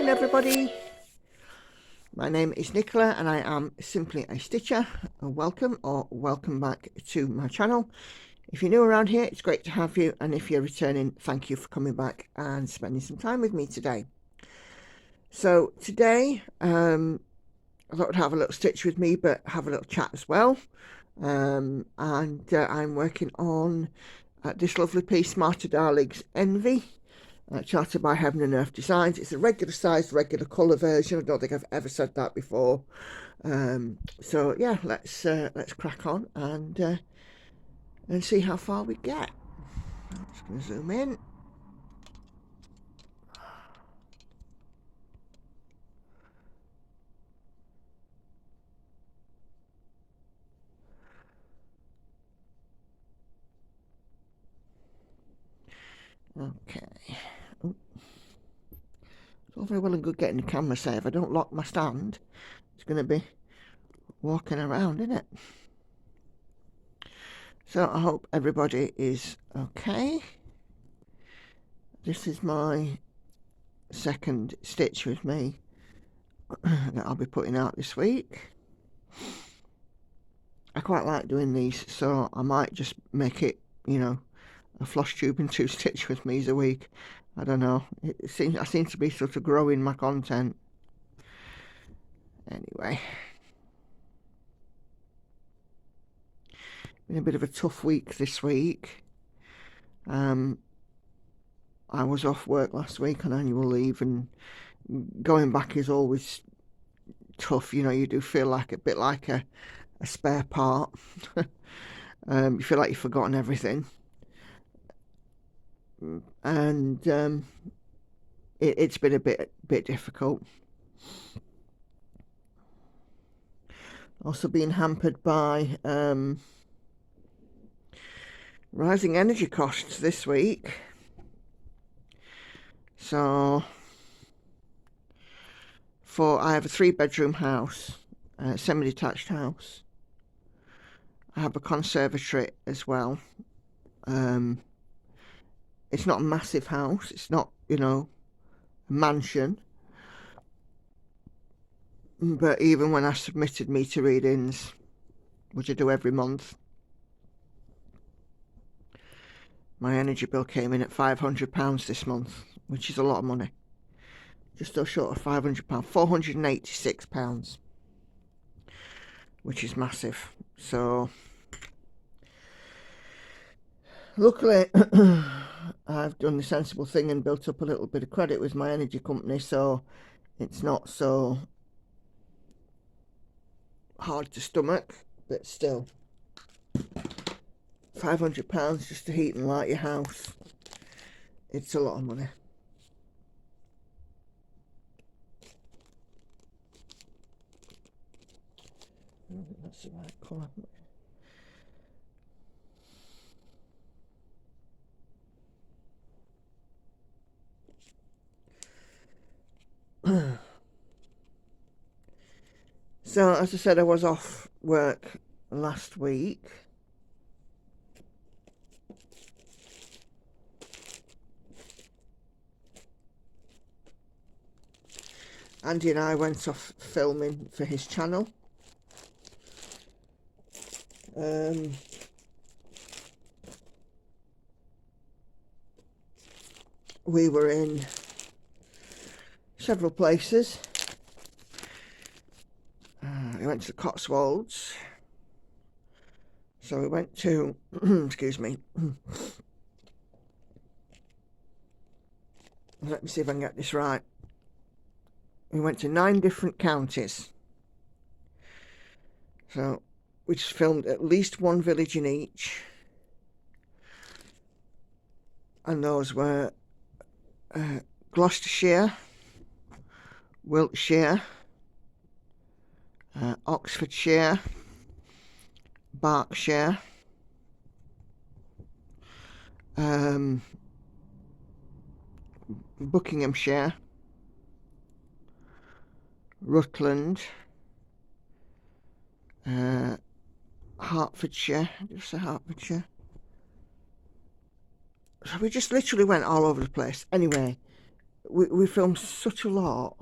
morning everybody, my name is Nicola and I am simply a stitcher. Welcome or welcome back to my channel. If you're new around here, it's great to have you, and if you're returning, thank you for coming back and spending some time with me today. So today I thought I'd have a little stitch with me but have a little chat as well, and I'm working on this lovely piece, Marta Dahlig's Envy, charted by Heaven and Earth Designs. It's a regular size, regular colour version. I don't think I've ever said that before. So yeah, let's crack on and see how far we get. I'm just going to zoom in. Okay. Oh. It's all very well and good getting the camera safe. If I don't lock my stand, it's going to be walking around, isn't it? So I hope everybody is okay. This is my second stitch with me that I'll be putting out this week. I quite like doing these, so I might just make it, you know, a floss tube and 2 stitch with me's a week. I don't know. I seem to be sort of growing my content. Anyway, been a bit of a tough week this week. I was off work last week on annual leave, and going back is always tough. You know, you do feel like a bit like a spare part. You feel like you've forgotten everything. And it's been a bit difficult. Also being hampered by rising energy costs this week. So I have a 3-bedroom house, a semi-detached house. I have a conservatory as well. It's not a massive house. It's not, you know, a mansion. But even when I submitted meter readings, which I do every month, my energy bill came in at £500 this month, which is a lot of money. Just still short of £500, £486, which is massive. So luckily I've done the sensible thing and built up a little bit of credit with my energy company, so it's not so hard to stomach. But still, £500 just to heat and light your house, it's a lot of money. I don't think that's the right colour. So as I said, I was off work last week. Andy and I went off filming for his channel. We were in several places. We went to the Cotswolds. So we went to, excuse me, let me see if I can get this right. We went to 9 different counties. So we just filmed at least 1 village in each. And those were Gloucestershire, Wiltshire, Oxfordshire, Berkshire, Buckinghamshire, Rutland, Hertfordshire, just a Hertfordshire. So we just literally went all over the place. Anyway, we filmed such a lot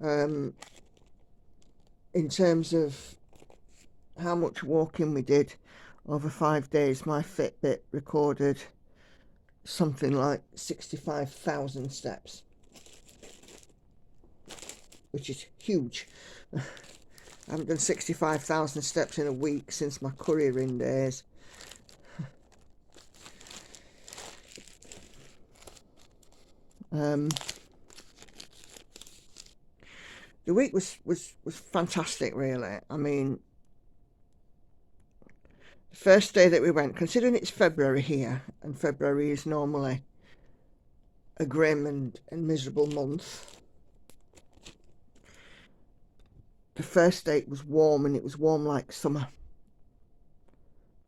in terms of how much walking we did over 5 days. My Fitbit recorded something like 65,000 steps, which is huge. I haven't done 65,000 steps in a week since my couriering days. The week was fantastic, really. I mean, the first day that we went, considering it's February here, and February is normally a grim and miserable month, the first day it was warm, and it was warm like summer,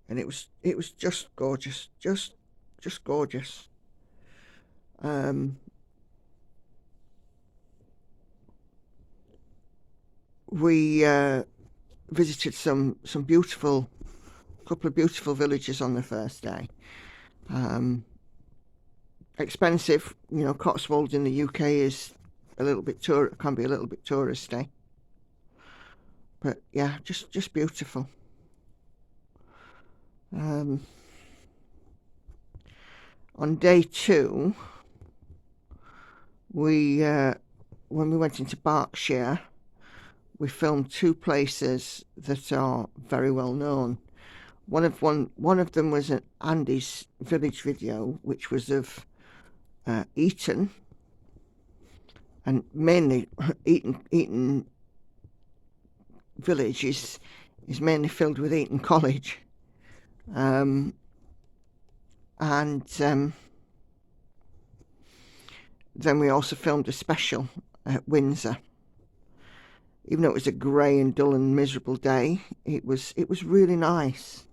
and it was just gorgeous, just gorgeous. We visited some beautiful, couple of beautiful villages on the first day. Expensive, you know. Cotswolds in the UK is a little bit can be a little bit touristy, but yeah, just beautiful. On day 2, we when we went into Berkshire, we filmed 2 places that are very well known. One of them was an Andy's village video, which was of Eton, and mainly Eton village is mainly filled with Eton College, and then we also filmed a special at Windsor. Even though it was a grey and dull and miserable day, it was really nice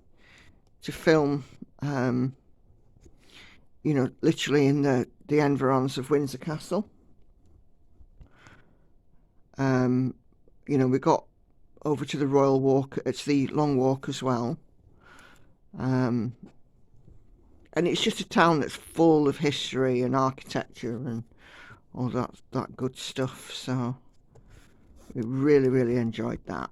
to film, you know, literally in the environs of Windsor Castle. You know, we got over to the Royal Walk, it's the Long Walk as well. And it's just a town that's full of history and architecture and all that good stuff. So we really enjoyed that.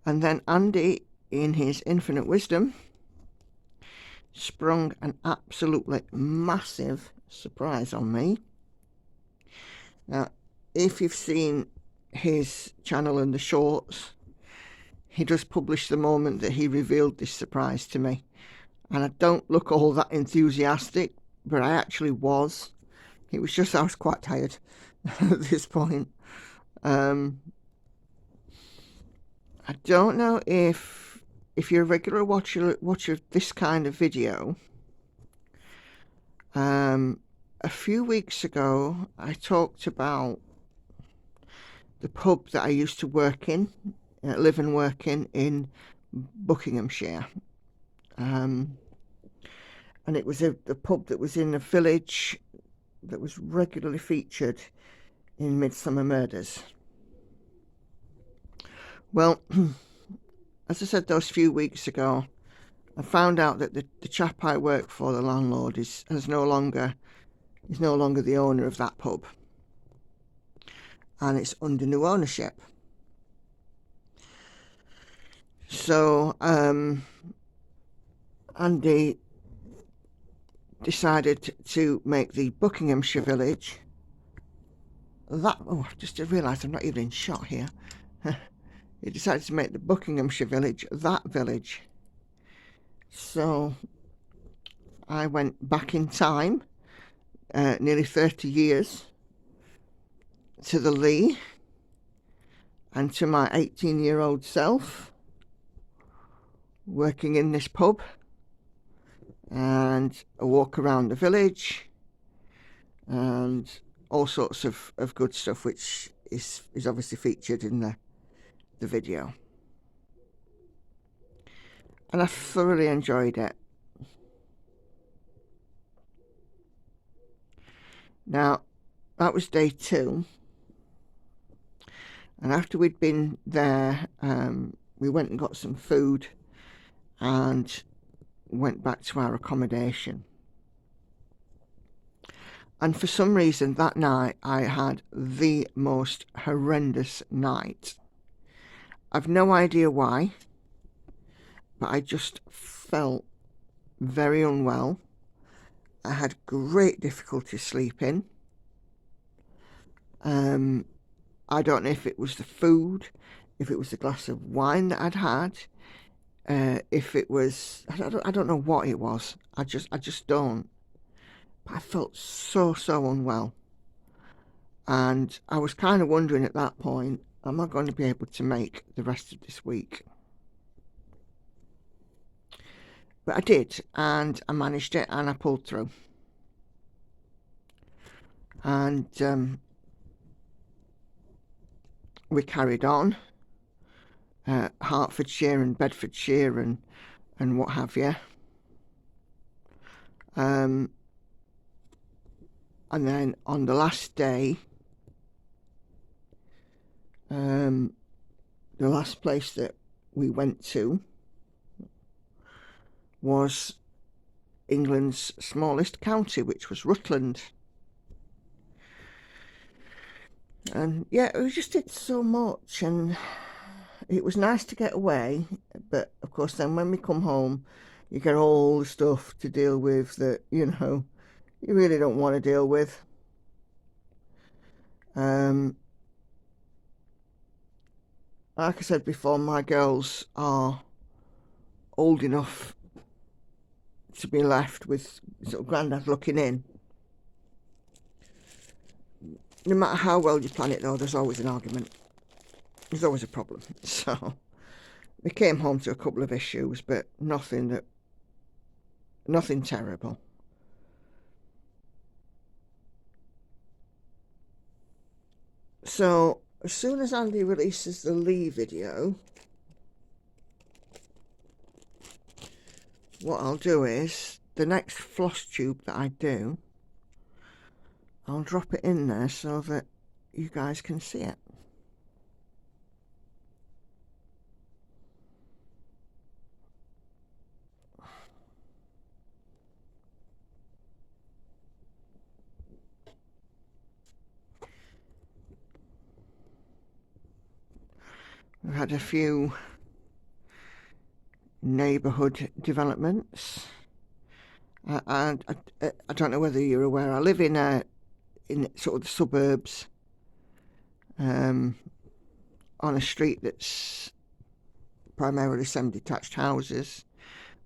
And then Andy, in his infinite wisdom, sprung an absolutely massive surprise on me. Now, if you've seen his channel and the shorts, he does publish the moment that he revealed this surprise to me. And I don't look all that enthusiastic, but I actually was. It was just I was quite tired at this point. I don't know if you're a regular watcher of this kind of video. A few weeks ago, I talked about the pub that I used to work in, live and work in Buckinghamshire. And it was the pub that was in a village that was regularly featured in Midsummer Murders. Well, as I said those few weeks ago, I found out that the chap I work for, the landlord, is no longer the owner of that pub, and it's under new ownership. So Andy decided to make the Buckinghamshire village I just realised I'm not even in shot here. He decided to make the Buckinghamshire village that village. So I went back in time, nearly 30 years, to the Lee, and to my 18-year-old self, working in this pub, and a walk around the village, and all sorts of good stuff, which is obviously featured in the video. And I thoroughly enjoyed it. Now, that was day 2. And after we'd been there, we went and got some food and went back to our accommodation. And for some reason that night I had the most horrendous night. I've no idea why, but I just felt very unwell. I had great difficulty sleeping. I don't know if it was the food, if it was the glass of wine that I'd had, if it was, I don't know what it was. I just don't. But I felt so unwell. And I was kind of wondering at that point, am I going to be able to make the rest of this week? But I did, and I managed it, and I pulled through. And we carried on. Hertfordshire and Bedfordshire and what have you. And then on the last day, the last place that we went to was England's smallest county, which was Rutland. And yeah, we just did so much, and it was nice to get away. But of course, then when we come home, you get all the stuff to deal with that, you really don't want to deal with. Like I said before, my girls are old enough to be left with sort of granddad looking in. No matter how well you plan it, though, there's always an argument. There's always a problem. So we came home to a couple of issues, but nothing terrible. So as soon as Andy releases the Lee video, what I'll do is, the next floss tube that I do, I'll drop it in there so that you guys can see it. We've had a few neighbourhood developments. I don't know whether you're aware, I live in sort of the suburbs, on a street that's primarily semi-detached houses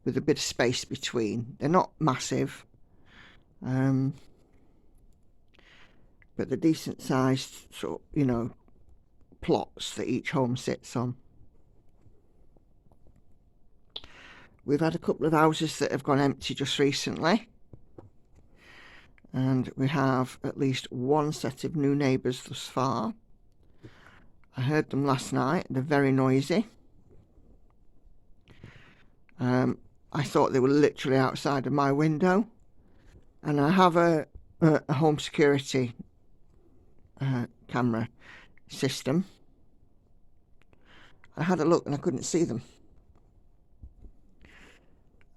with a bit of space between. They're not massive, but they're decent sized sort of, plots that each home sits on. We've had a couple of houses that have gone empty just recently, and we have at least one set of new neighbours thus far. I heard them last night. They're very noisy. I thought they were literally outside of my window, and I have a home security camera system. I had a look and I couldn't see them.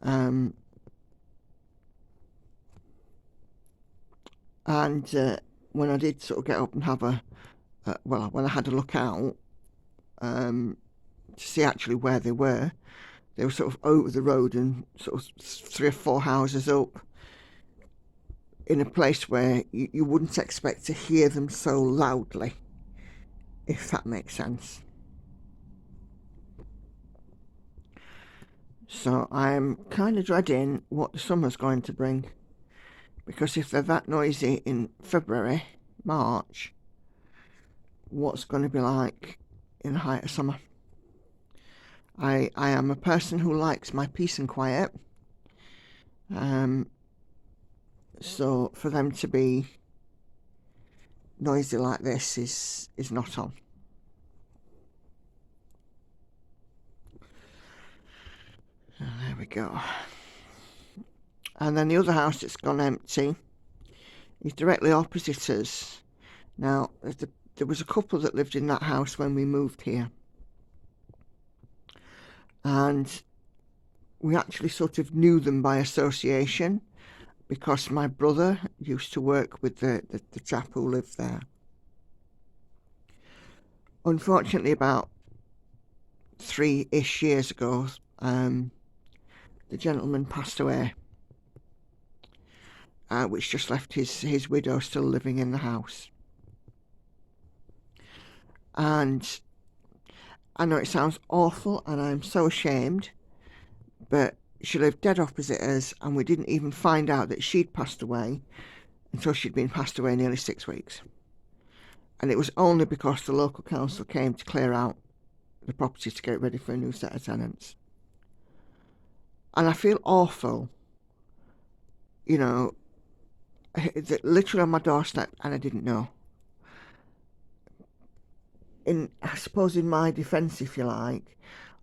And when I did sort of get up and have when I had a look out to see actually where they were sort of over the road and sort of 3 or 4 houses up, in a place where you wouldn't expect to hear them so loudly, if that makes sense. So I'm kind of dreading what the summer's going to bring, because if they're that noisy in February, March, what's going to be like in the height of summer? I am a person who likes my peace and quiet, so for them to be noisy like this is not on. There we go. And then the other house that's gone empty is directly opposite us. Now, there was a couple that lived in that house when we moved here, and we actually sort of knew them by association, because my brother used to work with the chap who lived there. Unfortunately, about 3-ish years ago, the gentleman passed away, which just left his widow still living in the house. And I know it sounds awful, and I'm so ashamed, but she lived dead opposite us, and we didn't even find out that she'd passed away until she'd been passed away nearly 6 weeks. And it was only because the local council came to clear out the property to get ready for a new set of tenants. And I feel awful, you know, literally on my doorstep, and I didn't know. I suppose in my defence, if you like,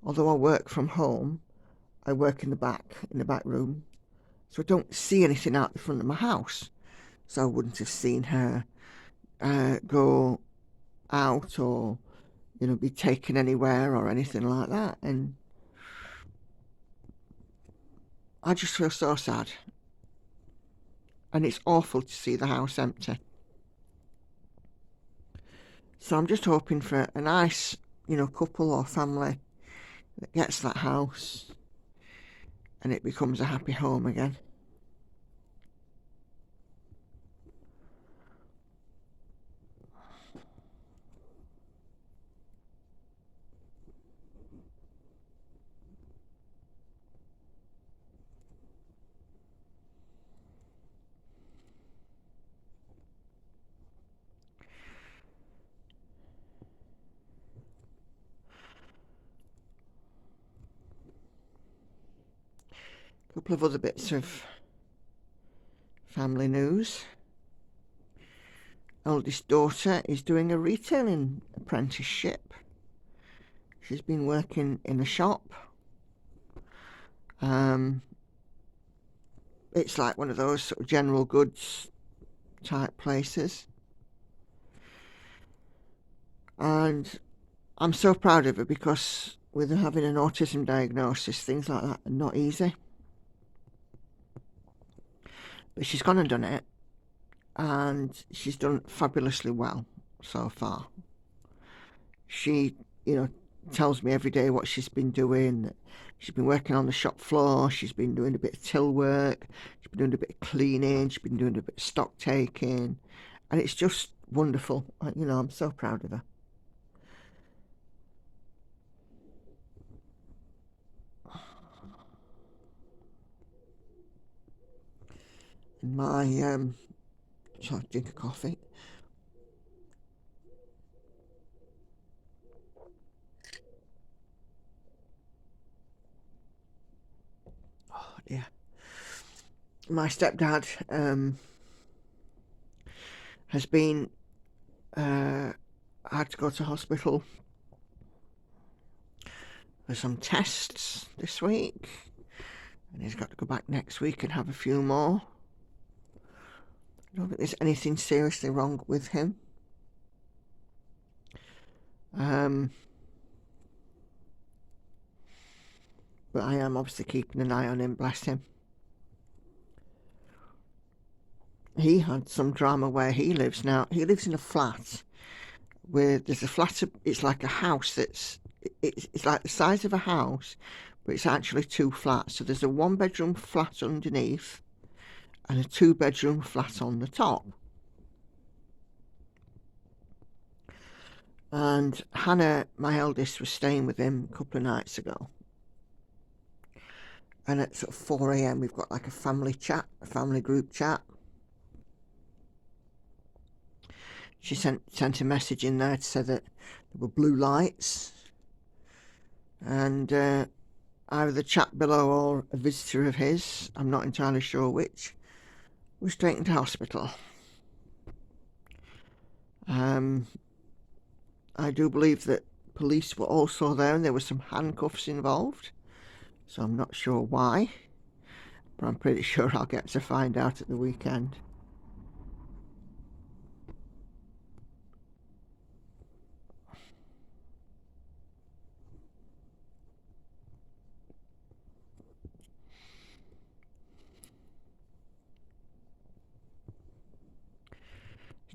although I work from home, I work in the back room, so I don't see anything out the front of my house. So I wouldn't have seen her go out or, be taken anywhere or anything like that. And I just feel so sad. And it's awful to see the house empty. So I'm just hoping for a nice, couple or family that gets that house and it becomes a happy home again. A couple of other bits of family news. Eldest daughter is doing a retailing apprenticeship. She's been working in a shop. It's like one of those sort of general goods type places. And I'm so proud of her because with her having an autism diagnosis, things like that are not easy. But she's gone and done it, and she's done fabulously well so far. She, tells me every day what she's been doing. She's been working on the shop floor, she's been doing a bit of till work, she's been doing a bit of cleaning, she's been doing a bit of stock taking, and it's just wonderful. I'm so proud of her. My shall I drink a coffee? Oh dear. My stepdad has been had to go to hospital for some tests this week, and he's got to go back next week and have a few more. I don't think there's anything seriously wrong with him. But I am obviously keeping an eye on him, bless him. He had some drama where he lives now. He lives in a flat where there's a flat, it's like a house it's like the size of a house, but it's actually 2 flats. So there's a 1-bedroom flat underneath and a 2-bedroom flat on the top. And Hannah, my eldest, was staying with him a couple of nights ago. And at sort of 4 a.m. we've got like a family group chat. She sent a message in there to say that there were blue lights, and either the chap below or a visitor of his, I'm not entirely sure which, was taken to hospital. I do believe that police were also there and there were some handcuffs involved, so I'm not sure why, but I'm pretty sure I'll get to find out at the weekend.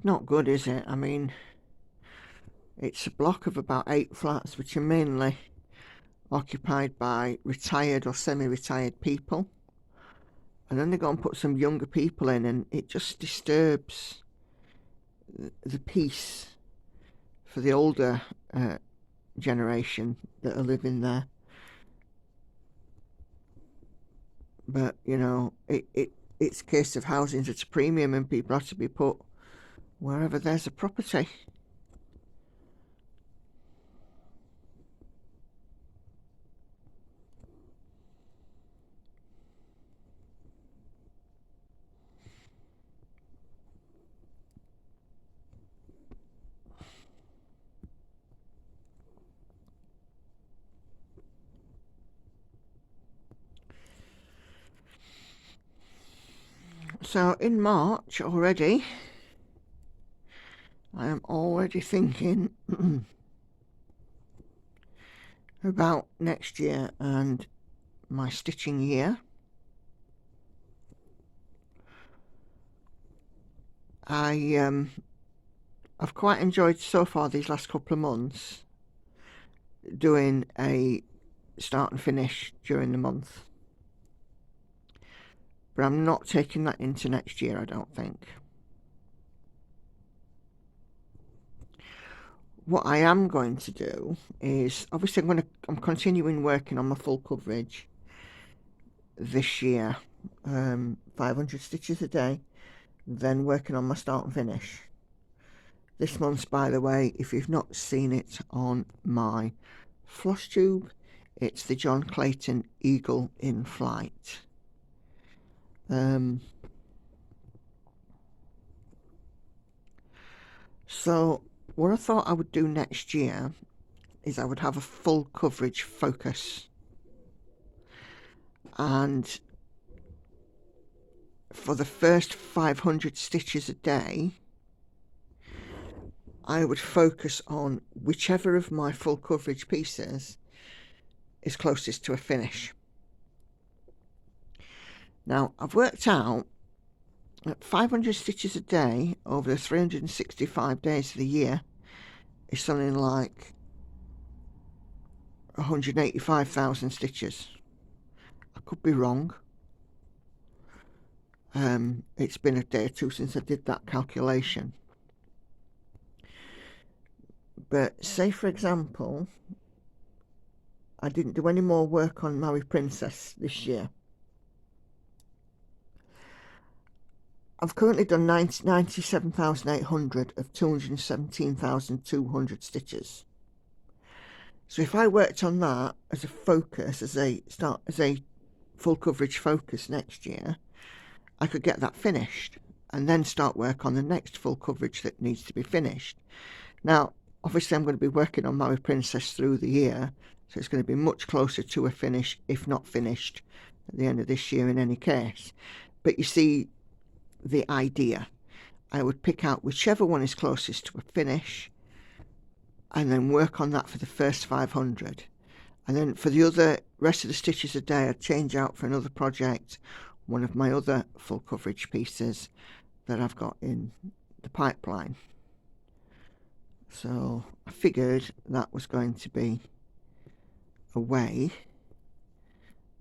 Not good, is it? I mean, it's a block of about 8 flats, which are mainly occupied by retired or semi-retired people. And then they go and put some younger people in, and it just disturbs the peace for the older generation that are living there. But, you know, it's a case of housing's at a premium and people have to be put wherever there's a property. So in March already, I am already thinking about next year and my stitching year. I've quite enjoyed so far these last couple of months doing a start and finish during the month, but I'm not taking that into next year, I don't think. What I am going to do is, obviously I'm continuing working on my full coverage this year, 500 stitches a day, then working on my start and finish. This month's, by the way, if you've not seen it on my floss tube, it's the John Clayton Eagle in Flight. So what I thought I would do next year is I would have a full coverage focus, and for the first 500 stitches a day I would focus on whichever of my full coverage pieces is closest to a finish. Now I've worked out that 500 stitches a day over the 365 days of the year is something like 185,000 stitches. I could be wrong. It's been a day or two since I did that calculation. But say, for example, I didn't do any more work on Maui Princess this year. I've currently done 97,800 of 217,200 stitches. So if I worked on that as a focus, as a full coverage focus next year, I could get that finished and then start work on the next full coverage that needs to be finished. Now, obviously I'm going to be working on Maui Princess through the year, so it's going to be much closer to a finish, if not finished, at the end of this year in any case. But you see the idea. I would pick out whichever one is closest to a finish and then work on that for the first 500. And then for the other rest of the stitches a day, I'd change out for another project one of my other full coverage pieces that I've got in the pipeline. So I figured that was going to be a way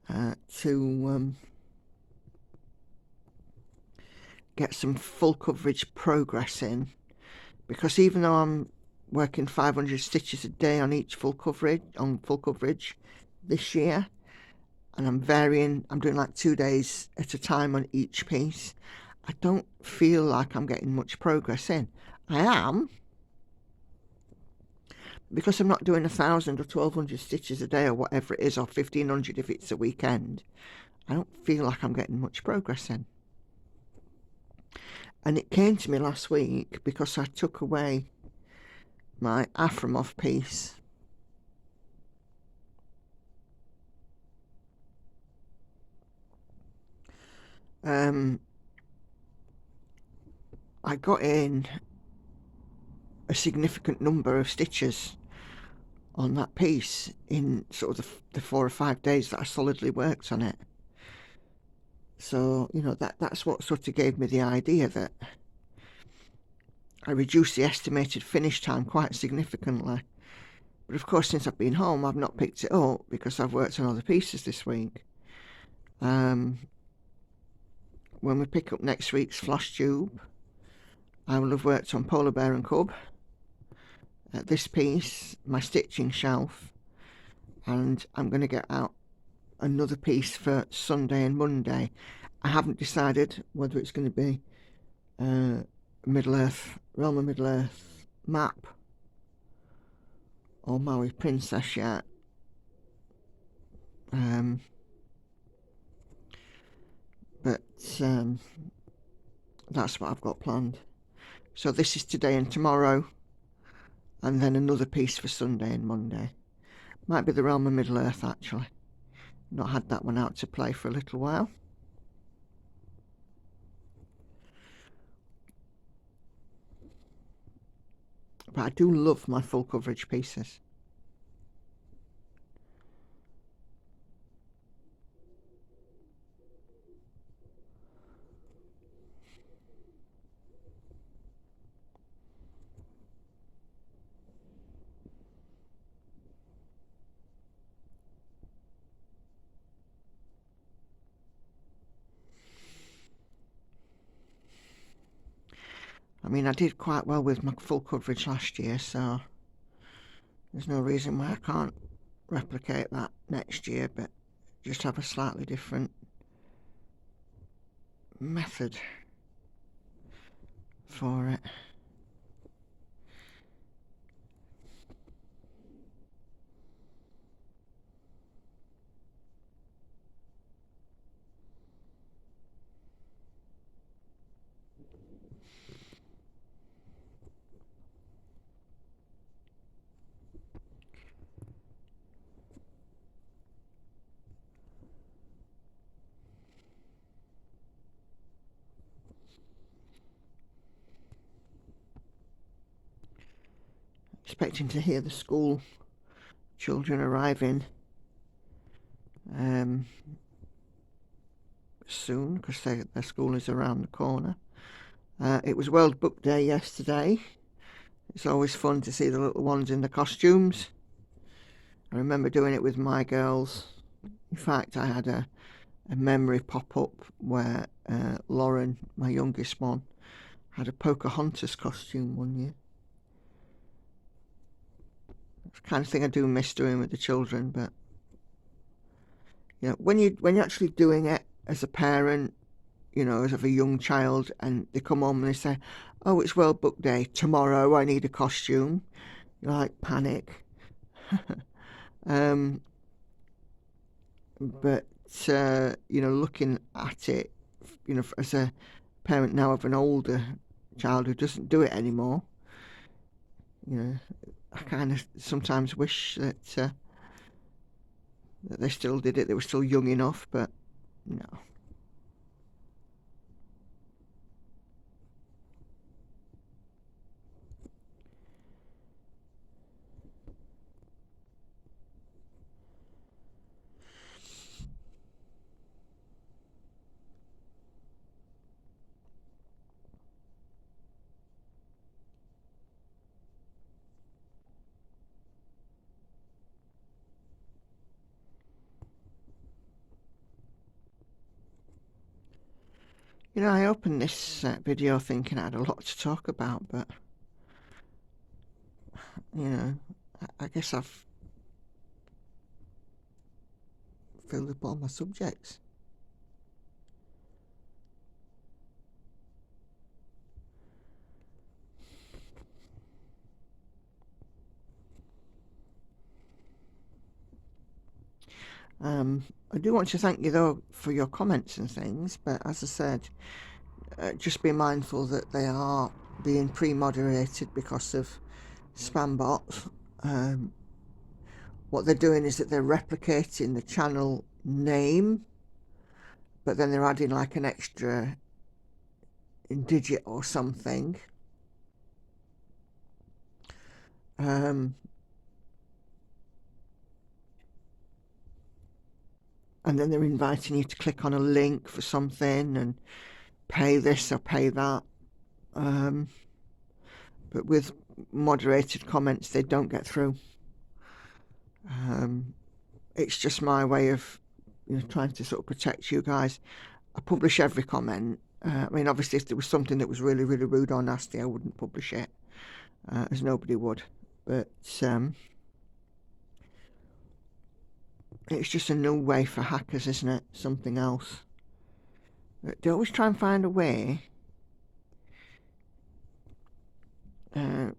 to get some full coverage progress in, because even though I'm working 500 stitches a day on each full coverage this year, and I'm doing like 2 days at a time on each piece, I don't feel like I'm getting much progress in. I am, because I'm not doing 1,000 or 1,200 stitches a day or whatever it is, or 1,500 if it's a weekend. I don't feel like I'm getting much progress in. And it came to me last week because I took away my Afromov piece. I got in a significant number of stitches on that piece in sort of the 4 or 5 days that I solidly worked on it. So, you know, that's what sort of gave me the idea that I reduced the estimated finish time quite significantly. But of course, since I've been home, I've not picked it up because I've worked on other pieces this week. When we pick up next week's flash tube, I will have worked on Polar Bear and Cub, this piece, my stitching shelf, and I'm going to get out another piece for Sunday and Monday. I haven't decided whether it's going to be Middle-earth, Realm of Middle-earth map or Maui Princess yet. But that's what I've got planned. So this is today and tomorrow, and then another piece for Sunday and Monday. Might be the Realm of Middle-earth, actually. Not had that one out to play for a little while. But I do love my full coverage pieces. I mean, I did quite well with my full coverage last year, so there's no reason why I can't replicate that next year, but just have a slightly different method for it. Expecting to hear the school children arriving soon, because their school is around the corner. It was World Book Day yesterday. It's always fun to see the little ones in the costumes. I remember doing it with my girls. In fact, I had a memory pop up where Lauren, my youngest one, had a Pocahontas costume one year. It's the kind of thing I do miss doing with the children, but you know, when you're actually doing it as a parent, you know, as of a young child, and they come home and they say, "Oh, it's World Book Day. Tomorrow I need a costume." You're like, panic. But you know, looking at it, you know, as a parent now of an older child who doesn't do it anymore, you know, I kind of sometimes wish that they still did it. They were still young enough, but no. You know, I opened this video thinking I had a lot to talk about, but you know, I guess I've filled up all my subjects. I do want to thank you though for your comments and things, but as I said, just be mindful that they are being pre-moderated because of spam bots. What they're doing is that they're replicating the channel name, but then they're adding like an extra digit or something. And then they're inviting you to click on a link for something and pay this or pay that. but with moderated comments, they don't get through. It's just my way of, trying to sort of protect you guys. I publish every comment. I mean, obviously, if there was something that was really, really rude or nasty, I wouldn't publish it, as nobody would. But it's just a new way for hackers, isn't it? Something else. They always try and find a way, to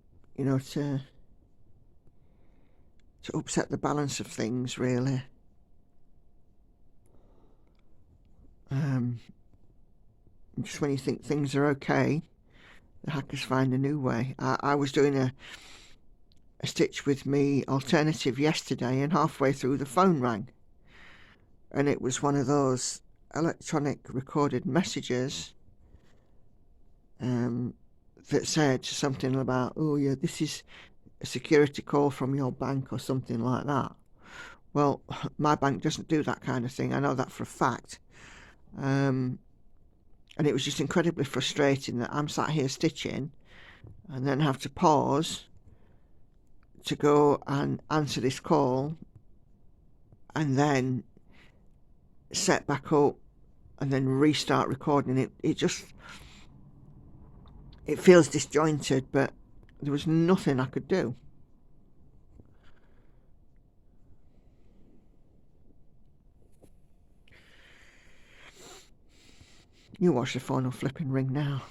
upset the balance of things, really. Just when you think things are okay, the hackers find a new way. I was doing a stitch with me alternative yesterday, and halfway through the phone rang, and it was one of those electronic recorded messages that said something about, oh yeah, this is a security call from your bank or something like that. Well, my bank doesn't do that kind of thing. I know that for a fact. And it was just incredibly frustrating that I'm sat here stitching and then have to pause to go and answer this call and then set back up and then restart recording. It feels disjointed, but there was nothing I could do. You watch the phone will flipping ring now.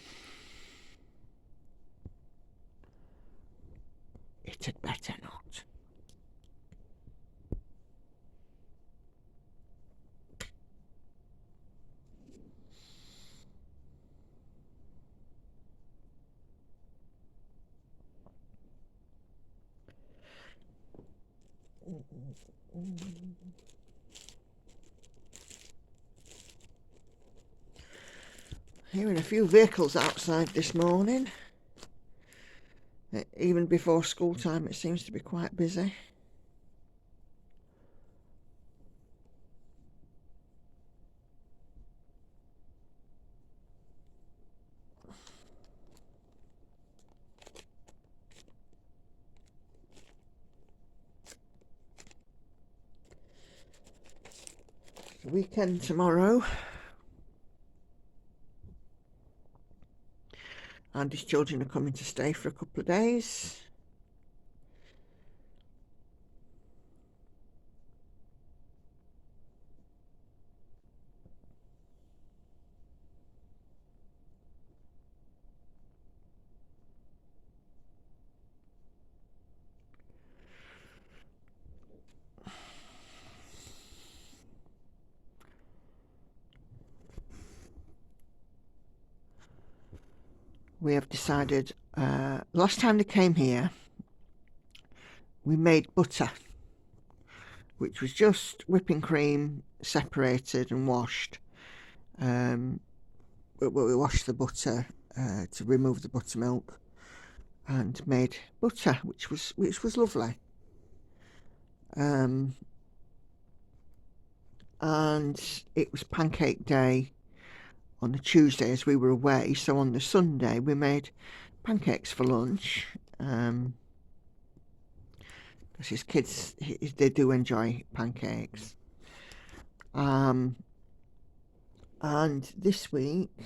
It had better not. Hearing a few vehicles outside this morning. Even before school time, it seems to be quite busy. It's the weekend tomorrow. And his children are coming to stay for a couple of days. We have decided, last time they came here, we made butter, which was just whipping cream separated and washed. But we washed the butter to remove the buttermilk and made butter, which was lovely. And it was pancake day on the Tuesday as we were away, so on the Sunday we made pancakes for lunch, because his kids, they do enjoy pancakes. And this week,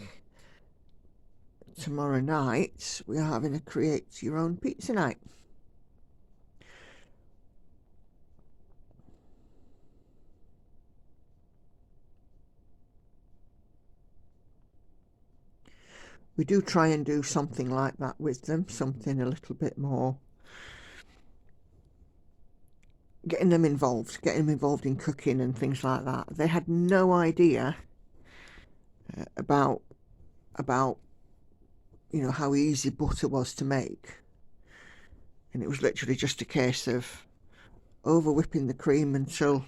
tomorrow night, we are having a create your own pizza night. We do try and do something like that with them, something a little bit more, getting them involved in cooking and things like that. They had no idea about how easy butter was to make, and it was literally just a case of over whipping the cream until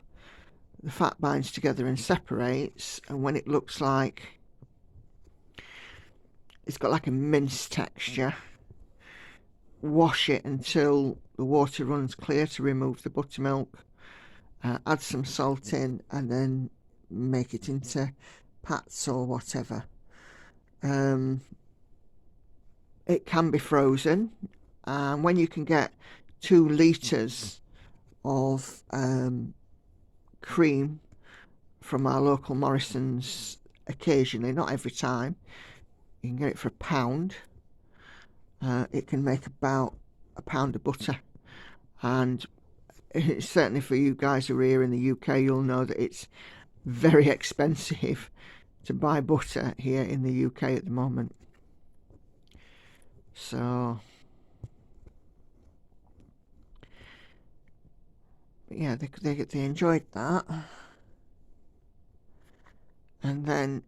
the fat binds together and separates, and when it looks like it's got like a mince texture, wash it until the water runs clear to remove the buttermilk, add some salt in, and then make it into pats or whatever. It can be frozen, And when you can get 2 litres of cream from our local Morrison's occasionally, not every time, you can get it for £1. It can make about £1 of butter, and certainly for you guys who are here in the UK, you'll know that it's very expensive to buy butter here in the UK at the moment. So yeah, they enjoyed that. And then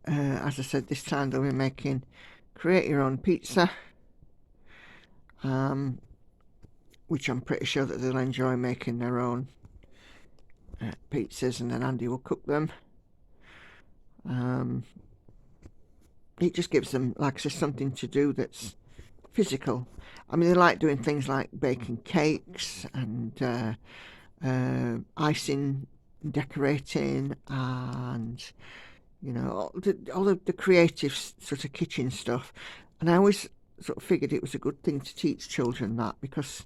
as I said, this time they'll be making create your own pizza, which I'm pretty sure that they'll enjoy making their own pizzas, and then Andy will cook them. It just gives them, like I said, something to do that's physical. I mean, they like doing things like baking cakes and icing, decorating, and all of the creative sort of kitchen stuff. And I always sort of figured it was a good thing to teach children that, because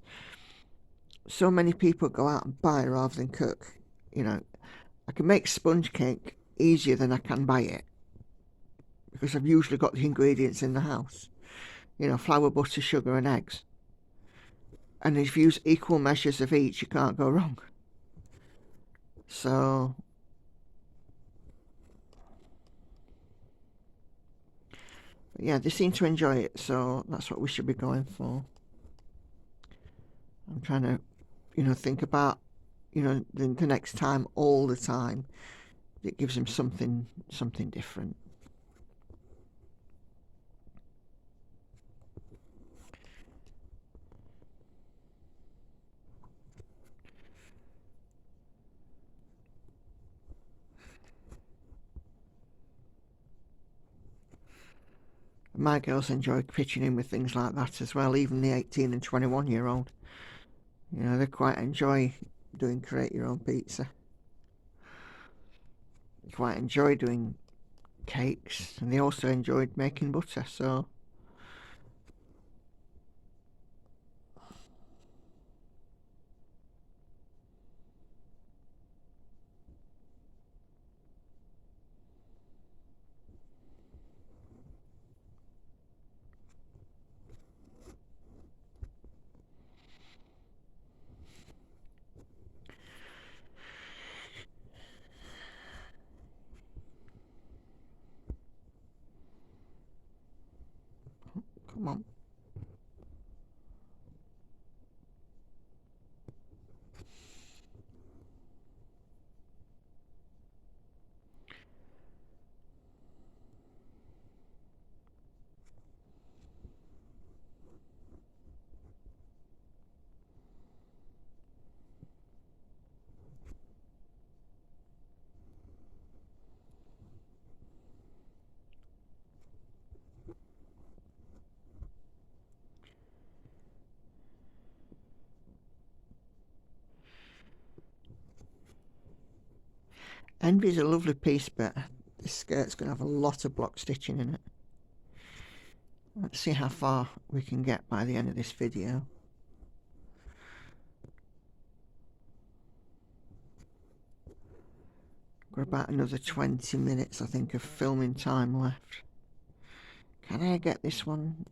so many people go out and buy rather than cook. I can make sponge cake easier than I can buy it, because I've usually got the ingredients in the house. Flour, butter, sugar and eggs. And if you use equal measures of each, you can't go wrong. So yeah, they seem to enjoy it, so that's what we should be going for. I'm trying to, think about, the next time, all the time. It gives them something different. My girls enjoy pitching in with things like that as well, even the 18 and 21-year-old. They quite enjoy doing create your own pizza. They quite enjoy doing cakes, and they also enjoyed making butter, so come on. Envy's a lovely piece, but this skirt's going to have a lot of block stitching in it. Let's see how far we can get by the end of this video. Got about another 20 minutes, I think, of filming time left. Can I get this one?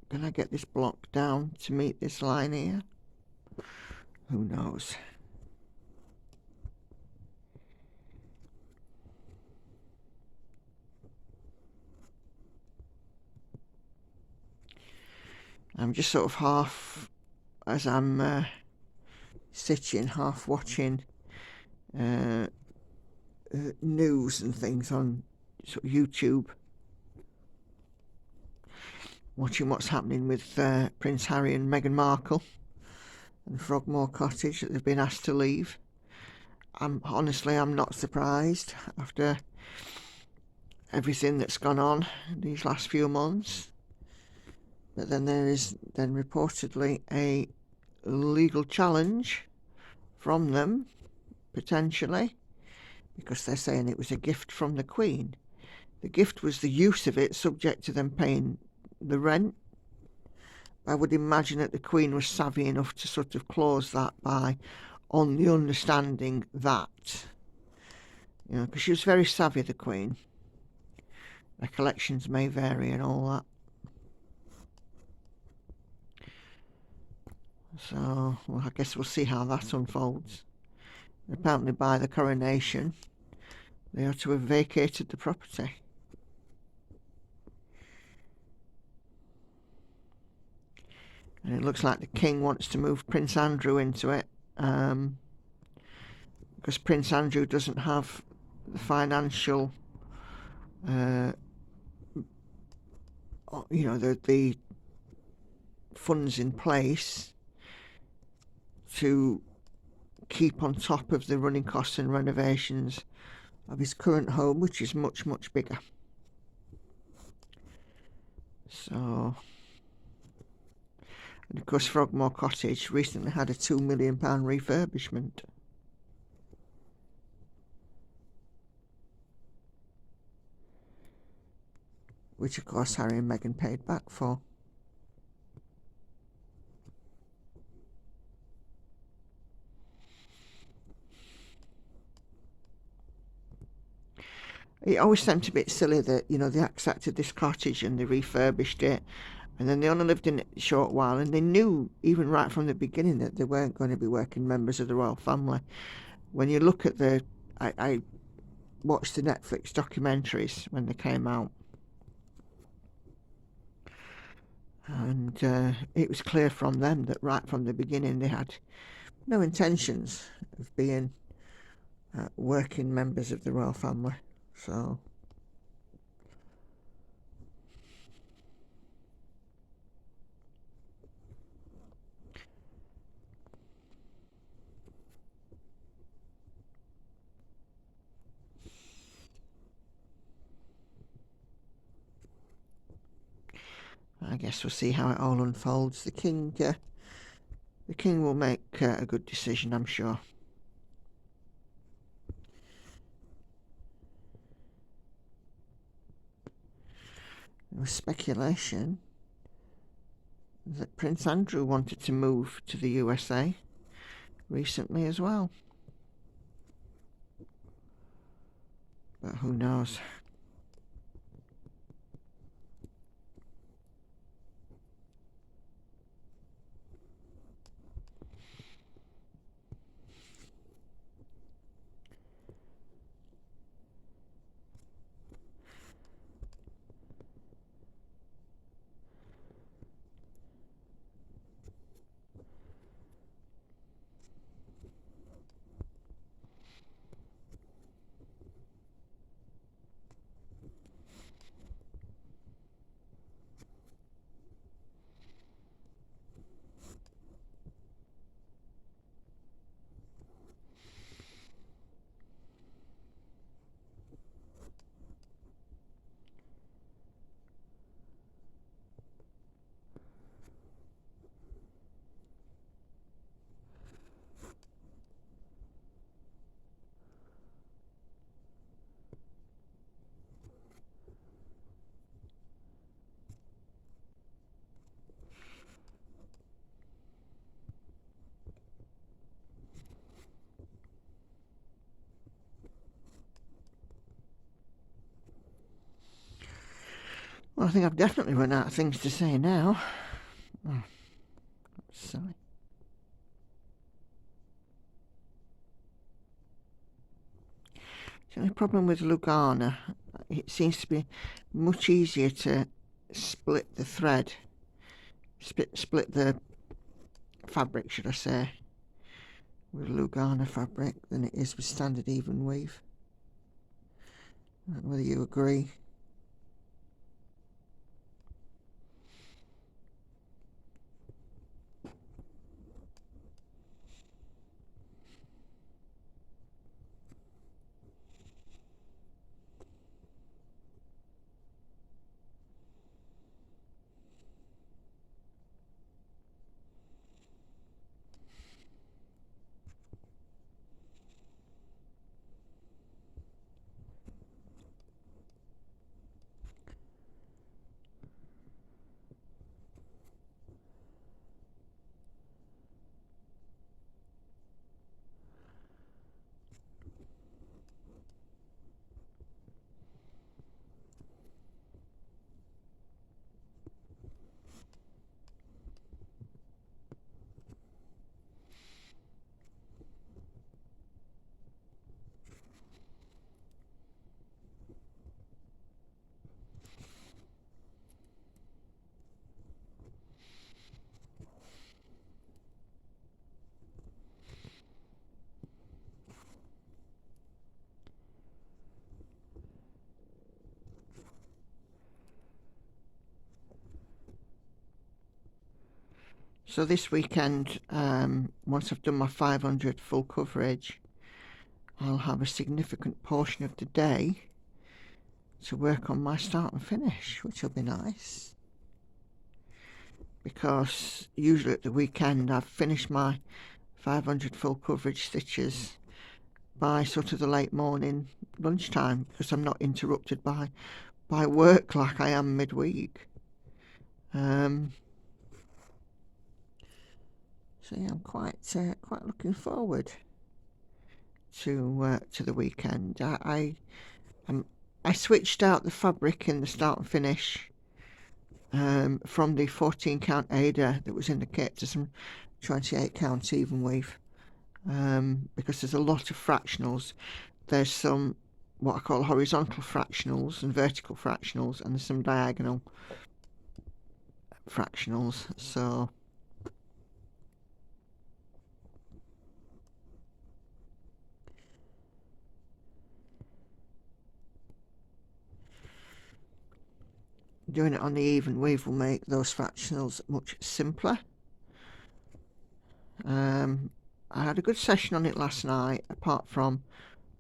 Can I get this block down to meet this line here? Who knows? I'm just sort of half, as I'm sitting, half watching news and things on sort of YouTube, watching what's happening with Prince Harry and Meghan Markle and Frogmore Cottage, that they've been asked to leave. Honestly, I'm not surprised after everything that's gone on these last few months. But then there is then reportedly a legal challenge from them, potentially, because they're saying it was a gift from the Queen. The gift was the use of it, subject to them paying the rent. I would imagine that the Queen was savvy enough to sort of close that by on the understanding that, you know, because she was very savvy, the Queen. Recollections may vary and all that. So, well, I guess we'll see how that unfolds. Apparently by the coronation, they are to have vacated the property. And it looks like the King wants to move Prince Andrew into it, because Prince Andrew doesn't have the financial, you know, the funds in place to keep on top of the running costs and renovations of his current home, which is much, much bigger. So, and of course, Frogmore Cottage recently had a £2 million refurbishment. Which, of course, Harry and Meghan paid back for. It always seemed a bit silly that, you know, they accepted this cottage and they refurbished it, and then they only lived in it a short while, and they knew even right from the beginning that they weren't going to be working members of the royal family. When you look at I watched the Netflix documentaries when they came out, and it was clear from them that right from the beginning they had no intentions of being working members of the royal family. So I guess we'll see how it all unfolds. The king will make a good decision, I'm sure. There was speculation that Prince Andrew wanted to move to the USA recently as well. But who knows? Well, I think I've definitely run out of things to say now. Oh, that's silly. The only problem with Lugana, it seems to be much easier to split the thread, split the fabric, should I say, with Lugana fabric than it is with standard even weave. I don't know whether you agree. So this weekend, once I've done my 500 full coverage, I'll have a significant portion of the day to work on my start and finish, which will be nice. Because usually at the weekend I've finished my 500 full coverage stitches by sort of the late morning lunchtime, because I'm not interrupted by work like I am midweek. So yeah, I'm quite looking forward to the weekend. I switched out the fabric in the start and finish from the 14 count Ada that was in the kit to some 28 count even weave, because there's a lot of fractionals. There's some what I call horizontal fractionals and vertical fractionals, and there's some diagonal fractionals. So doing it on the even weave will make those fractionals much simpler. I had a good session on it last night, apart from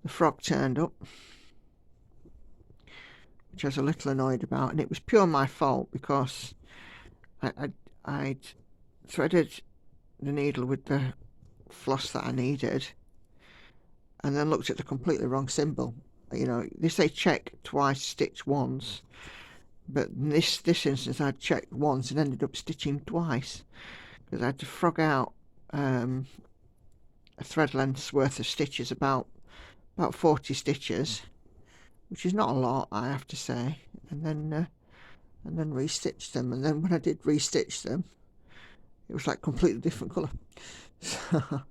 the frog turned up, which I was a little annoyed about, and it was pure my fault because I'd threaded the needle with the floss that I needed and then looked at the completely wrong symbol. You know, they say check twice, stitch once, but in this instance I'd checked once and ended up stitching twice because I had to frog out a thread length's worth of stitches, about 40 stitches, which is not a lot, I have to say, and then restitch them. And then when I did restitch them, it was like completely different colour. So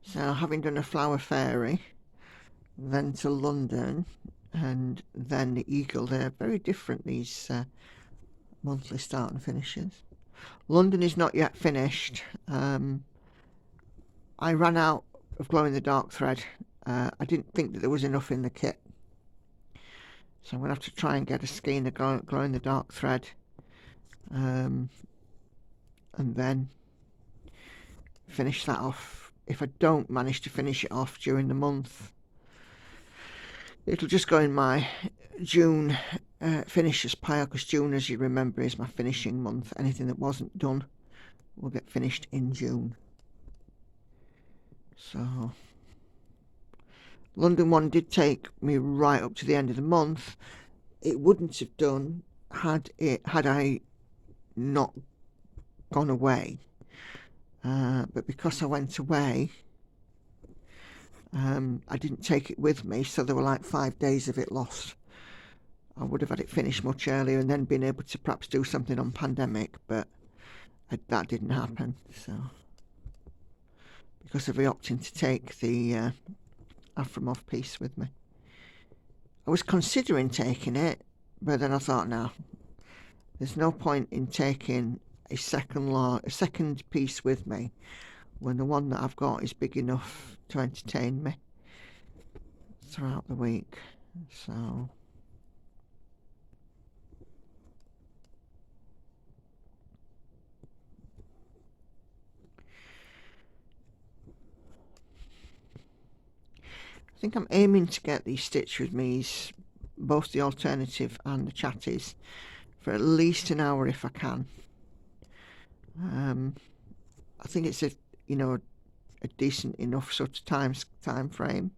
So having done a flower fairy, then to London, and then the Eagle, they're very different, these monthly start and finishes. London is not yet finished. I ran out of glow in the dark thread. I didn't think that there was enough in the kit, so I'm going to have to try and get a skein of glow in the dark thread, and then finish that off. If I don't manage to finish it off during the month, it'll just go in my June finishers pile, because June, as you remember, is my finishing month. Anything that wasn't done will get finished in June. So London one did take me right up to the end of the month. It wouldn't have done had I not gone away, but because I went away, I didn't take it with me, so there were like 5 days of it lost. I would have had it finished much earlier and then been able to perhaps do something on pandemic, but that didn't happen. So because of me opting to take the Afromov piece with me, I was considering taking it, but then I thought, no, there's no point in taking a second piece with me when the one that I've got is big enough to entertain me throughout the week. So I think I'm aiming to get these Stitch With Me's, both the alternative and the chatties, for at least an hour if I can. I think it's a decent enough sort of time frame.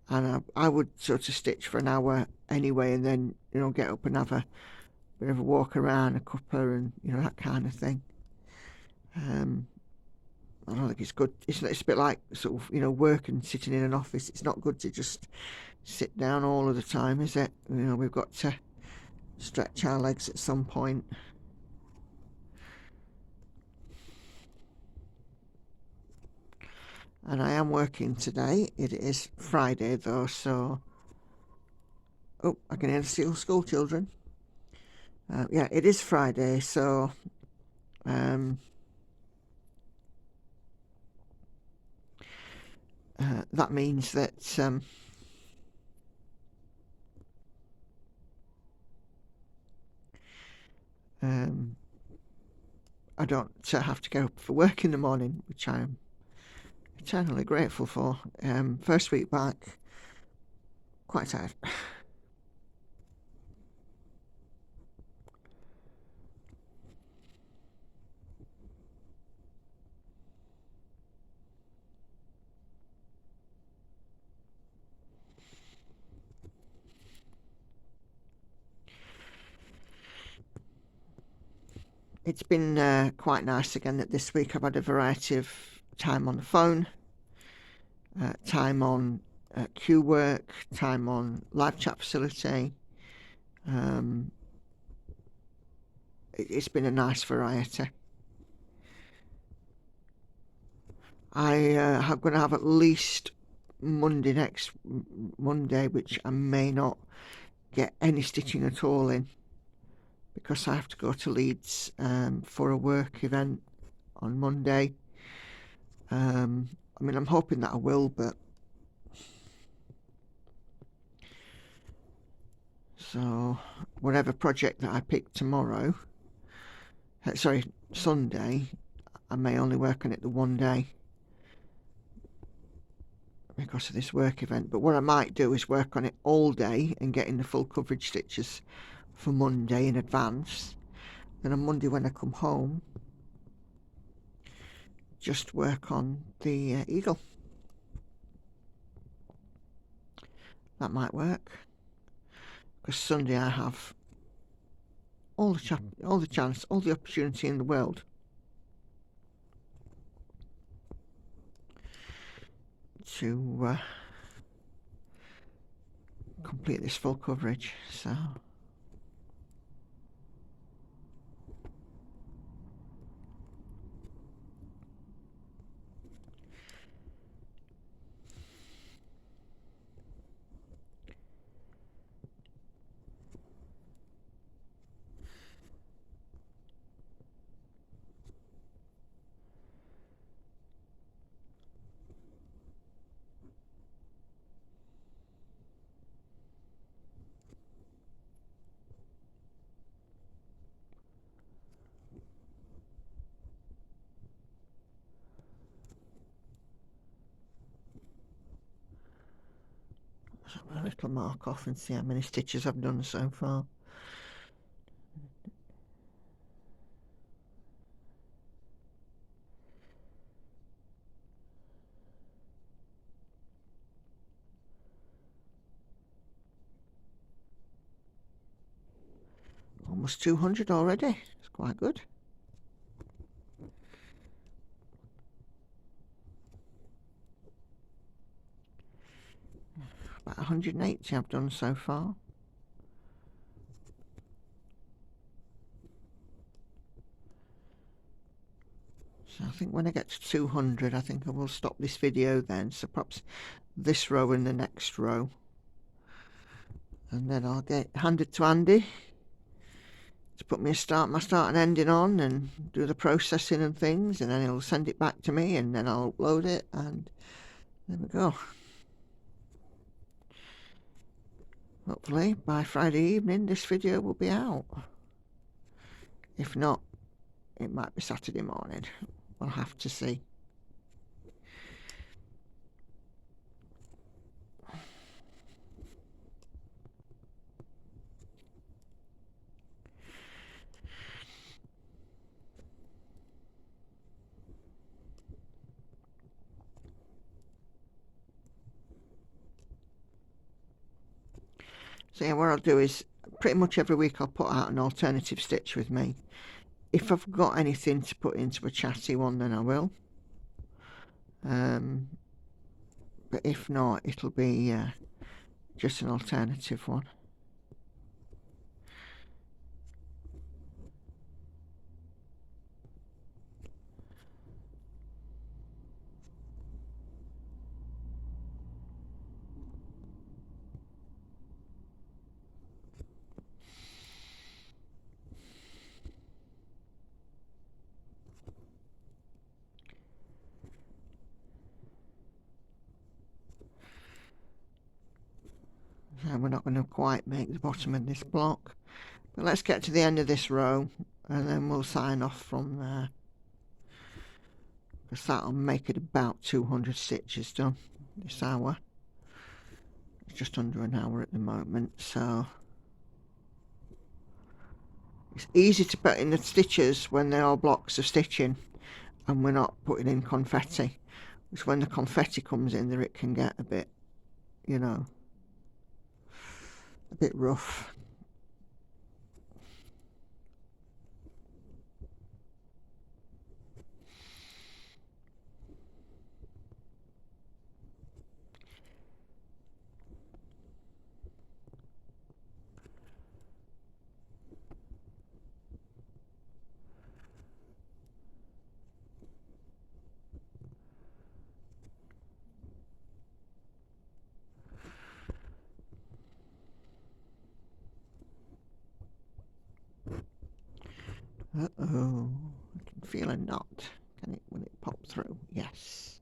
And I would sort of stitch for an hour anyway, and then get up and have a bit of a walk around, a cuppa, and that kind of thing. I don't think it's good. It's a bit like sort of work and sitting in an office. It's not good to just sit down all of the time, is it? We've got to stretch our legs at some point. And I am working today. It is Friday though, so I can hear the school children. Yeah, it is Friday, so that means that I don't have to get up for work in the morning, which I am eternally grateful for. First week back, quite tired. It's been quite nice again that this week I've had a variety of time on the phone, time on queue work, time on live chat facility. It's been a nice variety. I'm going to have at least next Monday, which I may not get any stitching at all in, because I have to go to Leeds for a work event on Monday. I mean, I'm hoping that I will, but so whatever project that I pick tomorrow, Sunday, I may only work on it the one day because of this work event. But what I might do is work on it all day and get in the full coverage stitches for Monday in advance. Then on Monday when I come home, just work on the eagle. That might work, because Sunday I have all the chance, all the opportunity in the world to complete this full coverage. So a little mark off and see how many stitches I've done so far. Almost 200 already. It's quite good. About 180 I've done so far. So I think when I get to 200, I think I will stop this video then. So perhaps this row and the next row. And then I'll get handed to Andy to put my start and ending on and do the processing and things, and then he'll send it back to me, and then I'll upload it, and there we go. Hopefully by Friday evening this video will be out. If not, it might be Saturday morning. We'll have to see. So yeah, what I'll do is pretty much every week I'll put out an alternative stitch with me. If I've got anything to put into a chatty one, then I will. But if not, it'll be just an alternative one. So we're not going to quite make the bottom of this block, but let's get to the end of this row and then we'll sign off from there, because that'll make it about 200 stitches done this hour. It's just under an hour at the moment, so it's easy to put in the stitches when there are blocks of stitching and we're not putting in confetti. It's when the confetti comes in that it can get a bit, you know, a bit rough. Uh-oh, I can feel a knot. Can it, will it pop through? Yes.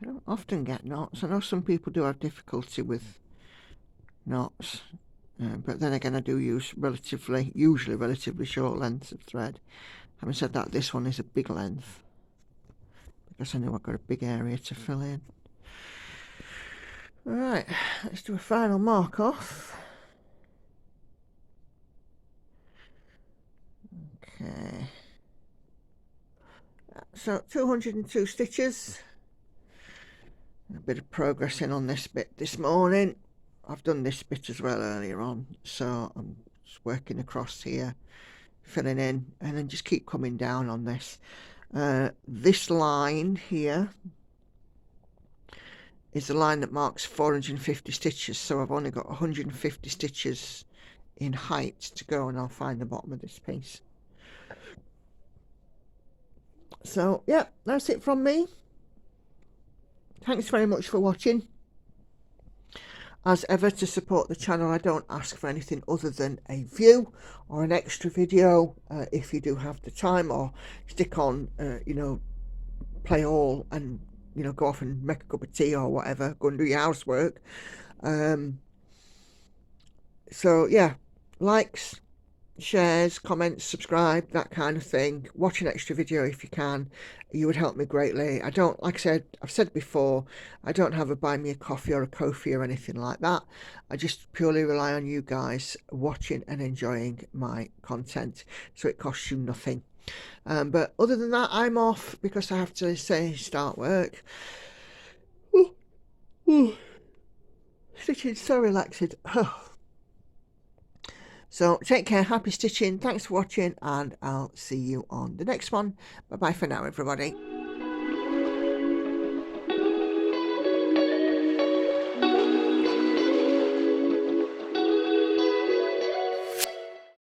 I don't often get knots. I know some people do have difficulty with knots, but then again I do use usually relatively short lengths of thread. Having said that, this one is a big length because I know I've got a big area to fill in. Alright, let's do a final mark off. Okay, so 202 stitches. A bit of progressing on this bit this morning. I've done this bit as well earlier on, so I'm just working across here, filling in, and then just keep coming down on this. This line here is the line that marks 450 stitches, so I've only got 150 stitches in height to go, and I'll find the bottom of this piece. So yeah, that's it from me. Thanks very much for watching. As ever, to support the channel, I don't ask for anything other than a view or an extra video if you do have the time, or stick on, you know, play all and, you know, go off and make a cup of tea or whatever, go and do your housework. So yeah, likes, shares, comments, subscribe, that kind of thing. Watch an extra video if you can. You would help me greatly. I don't, like I said, I've said before, I don't have a buy me a coffee or a Ko-fi or anything like that. I just purely rely on you guys watching and enjoying my content, so it costs you nothing. But other than that, I'm off because I have to start work. Stitching so relaxed. So take care, happy stitching, thanks for watching, and I'll see you on the next one. Bye bye for now, everybody.